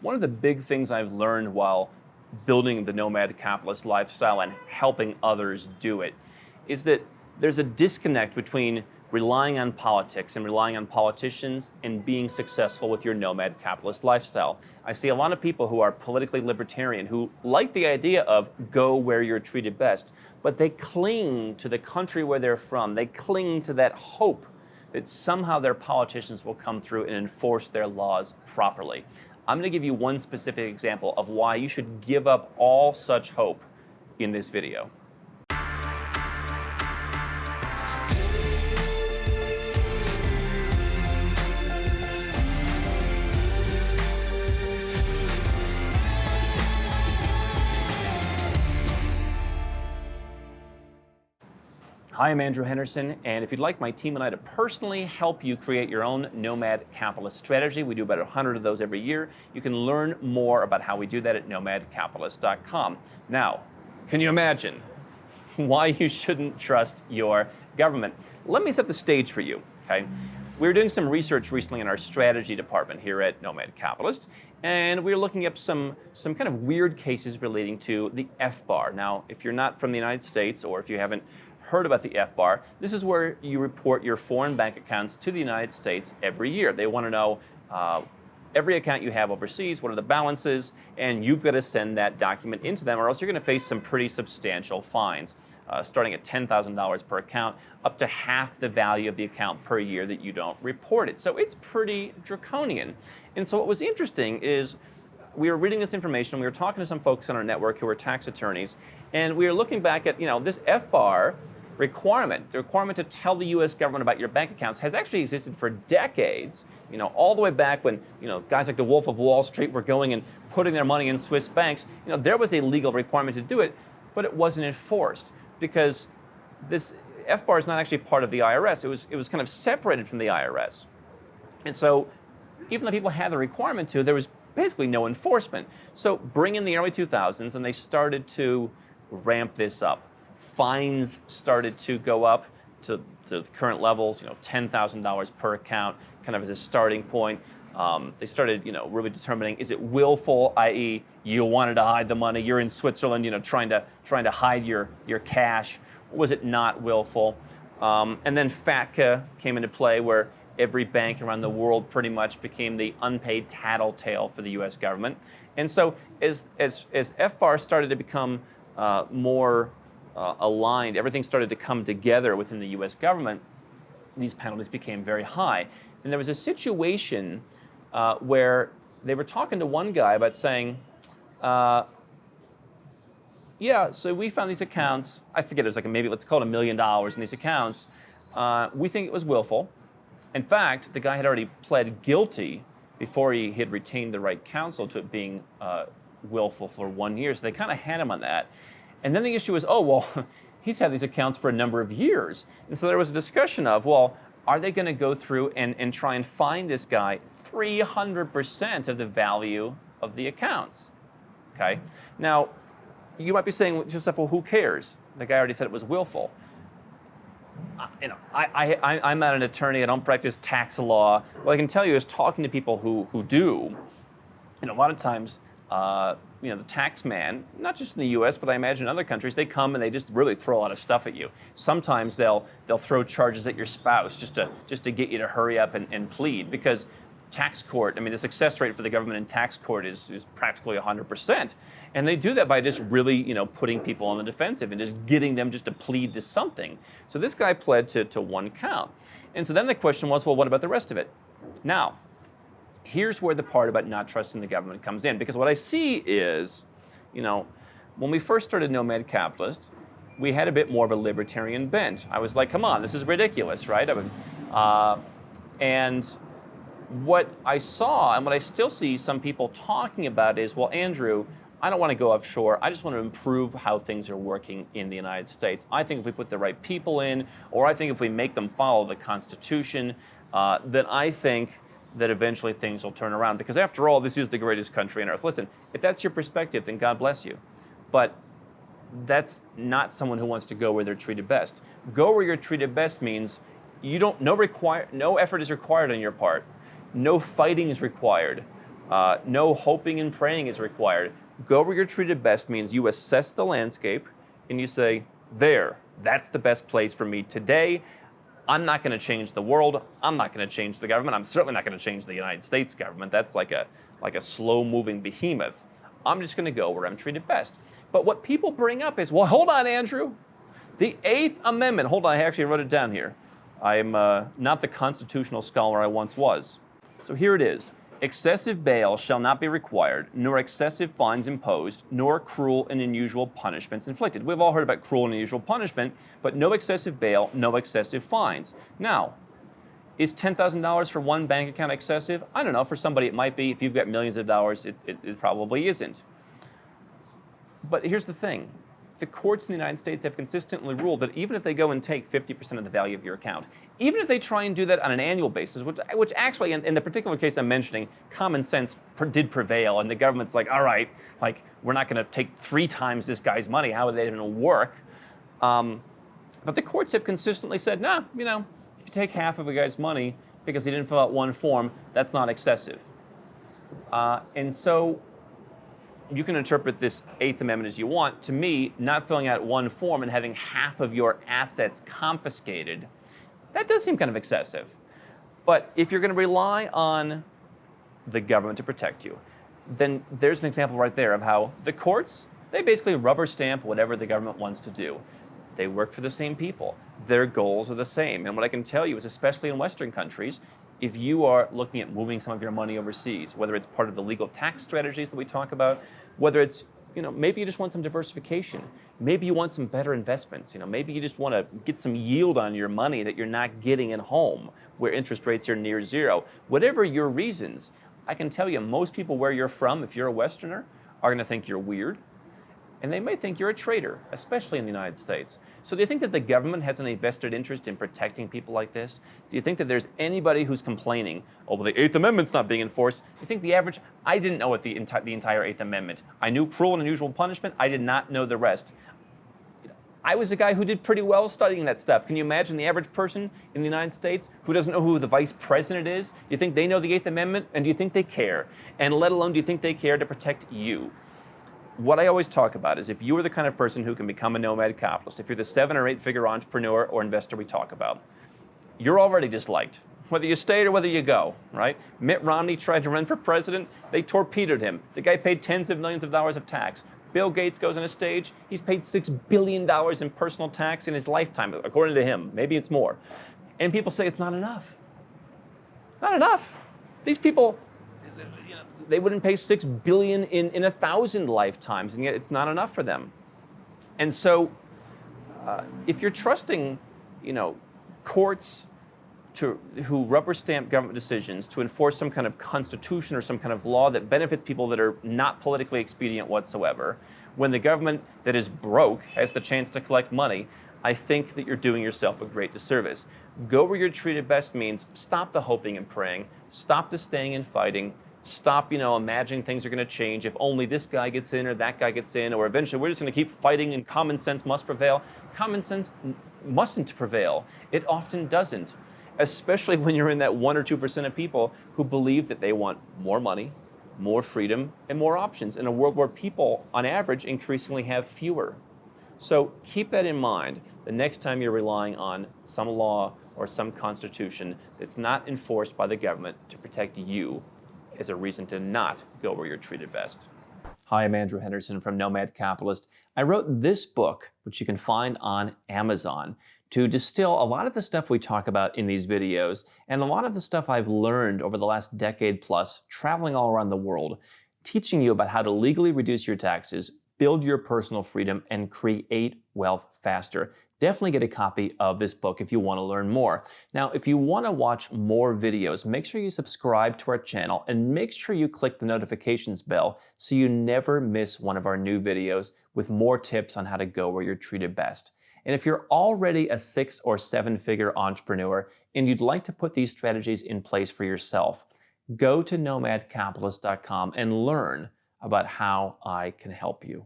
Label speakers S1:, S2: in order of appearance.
S1: One of the big things I've learned while building the nomad capitalist lifestyle and helping others do it is that there's a disconnect between relying on politics and relying on politicians and being successful with your nomad capitalist lifestyle. I see a lot of people who are politically libertarian who like the idea of go where you're treated best, but they cling to the country where they're from. They cling to that hope that somehow their politicians will come through and enforce their laws properly. I'm going to give you one specific example of why you should give up all such hope in this video. Hi, I'm Andrew Henderson, and if you'd like my team and I to personally help you create your own nomad capitalist strategy, we do about 100 of those every year. You can learn more about how we do that at nomadcapitalist.com. Now, can you imagine why you shouldn't trust your government? Let me set the stage for you, okay? We were doing some research recently in our strategy department here at Nomad Capitalist, and we were looking up some kind of weird cases relating to the F-bar. Now, if you're not from the United States or if you haven't heard about the F-bar, this is where you report your foreign bank accounts to the United States every year. They want to know every account you have overseas, what are the balances, and you've got to send that document into them or else you're going to face some pretty substantial fines, starting at $10,000 per account, up to half the value of the account per year that you don't report it. So it's pretty draconian. And so what was interesting is we were reading this information, we were talking to some folks on our network who were tax attorneys, and we were looking back at, this F-bar requirement, the requirement to tell the U.S. government about your bank accounts has actually existed for decades, all the way back when, guys like the Wolf of Wall Street were going and putting their money in Swiss banks. There was a legal requirement to do it, but it wasn't enforced because this F-bar is not actually part of the IRS. It was kind of separated from the IRS. And so even though people had the requirement to, there was basically no enforcement. So bring in the early 2000s and they started to ramp this up. Fines started to go up to the current levels, $10,000 per account, kind of as a starting point. They started, really determining, is it willful, i.e., you wanted to hide the money, you're in Switzerland, trying to hide your cash. Or was it not willful? And then FATCA came into play, where every bank around the world pretty much became the unpaid tattletale for the U.S. government. And so as F-bar started to become more aligned, everything started to come together within the U.S. government, these penalties became very high. And there was a situation where they were talking to one guy about saying, yeah, so we found these accounts, I forget, it was maybe let's call it $1 million in these accounts. We think it was willful. In fact, the guy had already pled guilty before he had retained the right counsel to it being willful for 1 year. So they kind of had him on that. And then the issue was, oh, well, he's had these accounts for a number of years. And so there was a discussion of, well, are they going to go through and try and fine this guy 300% of the value of the accounts? Okay. Now, you might be saying to yourself, well, who cares? The guy already said it was willful. I'm not an attorney. I don't practice tax law. What I can tell you is talking to people who do, a lot of times, the tax man, not just in the U.S., but I imagine in other countries, they come and they just really throw a lot of stuff at you. Sometimes they'll throw charges at your spouse just to get you to hurry up and plead, because tax court, the success rate for the government in tax court is practically 100%. And they do that by just really, putting people on the defensive and just getting them just to plead to something. So this guy pled to one count. And so then the question was, well, what about the rest of it? Now, here's where the part about not trusting the government comes in, because what I see is, when we first started Nomad Capitalist, we had a bit more of a libertarian bent. I was like, come on, this is ridiculous, right? And what I saw, and what I still see some people talking about is, well, Andrew, I don't want to go offshore. I just want to improve how things are working in the United States. I think if we put the right people in, or I think if we make them follow the Constitution, then I think that eventually things will turn around. Because after all, this is the greatest country on earth. Listen, if that's your perspective, then God bless you. But that's not someone who wants to go where they're treated best. Go where you're treated best means no effort is required on your part. No fighting is required. No hoping and praying is required. Go where you're treated best means you assess the landscape and you say, there, that's the best place for me today. I'm not going to change the world. I'm not going to change the government. I'm certainly not going to change the United States government. That's like a slow-moving behemoth. I'm just going to go where I'm treated best. But what people bring up is, well, hold on, Andrew. The 8th Amendment. Hold on, I actually wrote it down here. I'm not the constitutional scholar I once was. So here it is. Excessive bail shall not be required, nor excessive fines imposed, nor cruel and unusual punishments inflicted. We've all heard about cruel and unusual punishment, but no excessive bail, no excessive fines. Now, is $10,000 for one bank account excessive? I don't know. For somebody it might be. If you've got millions of dollars, it probably isn't. But here's the thing. The courts in the United States have consistently ruled that even if they go and take 50% of the value of your account, even if they try and do that on an annual basis, which actually, in the particular case I'm mentioning, common sense did prevail, and the government's like, all right, like, we're not going to take 3 times this guy's money. How are they going to work? But the courts have consistently said, nah, if you take half of a guy's money because he didn't fill out one form, that's not excessive. And so you can interpret this 8th Amendment as you want. To me, not filling out one form and having half of your assets confiscated, that does seem kind of excessive. But if you're going to rely on the government to protect you, then there's an example right there of how the courts, they basically rubber stamp whatever the government wants to do. They work for the same people. Their goals are the same. And what I can tell you is, especially in Western countries, if you are looking at moving some of your money overseas, whether it's part of the legal tax strategies that we talk about, whether it's, maybe you just want some diversification, maybe you want some better investments, maybe you just want to get some yield on your money that you're not getting at home, where interest rates are near zero. Whatever your reasons, I can tell you most people where you're from, if you're a Westerner, are going to think you're weird. And they may think you're a traitor, especially in the United States. So do you think that the government has any vested interest in protecting people like this? Do you think that there's anybody who's complaining, oh, well, the 8th Amendment's not being enforced? Do you think the average, I didn't know the entire 8th Amendment. I knew cruel and unusual punishment. I did not know the rest. I was a guy who did pretty well studying that stuff. Can you imagine the average person in the United States who doesn't know who the vice president is? Do you think they know the 8th Amendment? And do you think they care? And let alone, do you think they care to protect you? What I always talk about is if you are the kind of person who can become a nomad capitalist, if you're the 7 or 8-figure entrepreneur or investor we talk about, you're already disliked, whether you stay or whether you go, right? Mitt Romney tried to run for president. They torpedoed him. The guy paid tens of millions of dollars of tax. Bill Gates goes on a stage. He's paid $6 billion in personal tax in his lifetime, according to him. Maybe it's more. And people say it's not enough. Not enough. These people, they wouldn't pay $6 billion in 1,000 lifetimes, and yet it's not enough for them. And so, if you're trusting, courts who rubber stamp government decisions to enforce some kind of constitution or some kind of law that benefits people that are not politically expedient whatsoever, when the government that is broke has the chance to collect money, I think that you're doing yourself a great disservice. Go where you're treated best means stop the hoping and praying, stop the staying and fighting. Stop, imagining things are going to change. If only this guy gets in or that guy gets in, or eventually we're just going to keep fighting and common sense must prevail. Common sense mustn't prevail. It often doesn't, especially when you're in that 1 or 2% of people who believe that they want more money, more freedom, and more options in a world where people, on average, increasingly have fewer. So keep that in mind the next time you're relying on some law or some constitution that's not enforced by the government to protect you as a reason to not go where you're treated best. Hi, I'm Andrew Henderson from Nomad Capitalist. I wrote this book, which you can find on Amazon, to distill a lot of the stuff we talk about in these videos and a lot of the stuff I've learned over the last decade plus, traveling all around the world, teaching you about how to legally reduce your taxes, build your personal freedom, and create wealth faster. Definitely get a copy of this book if you want to learn more. Now, if you want to watch more videos, make sure you subscribe to our channel and make sure you click the notifications bell so you never miss one of our new videos with more tips on how to go where you're treated best. And if you're already a 6 or 7-figure entrepreneur and you'd like to put these strategies in place for yourself, go to nomadcapitalist.com and learn about how I can help you.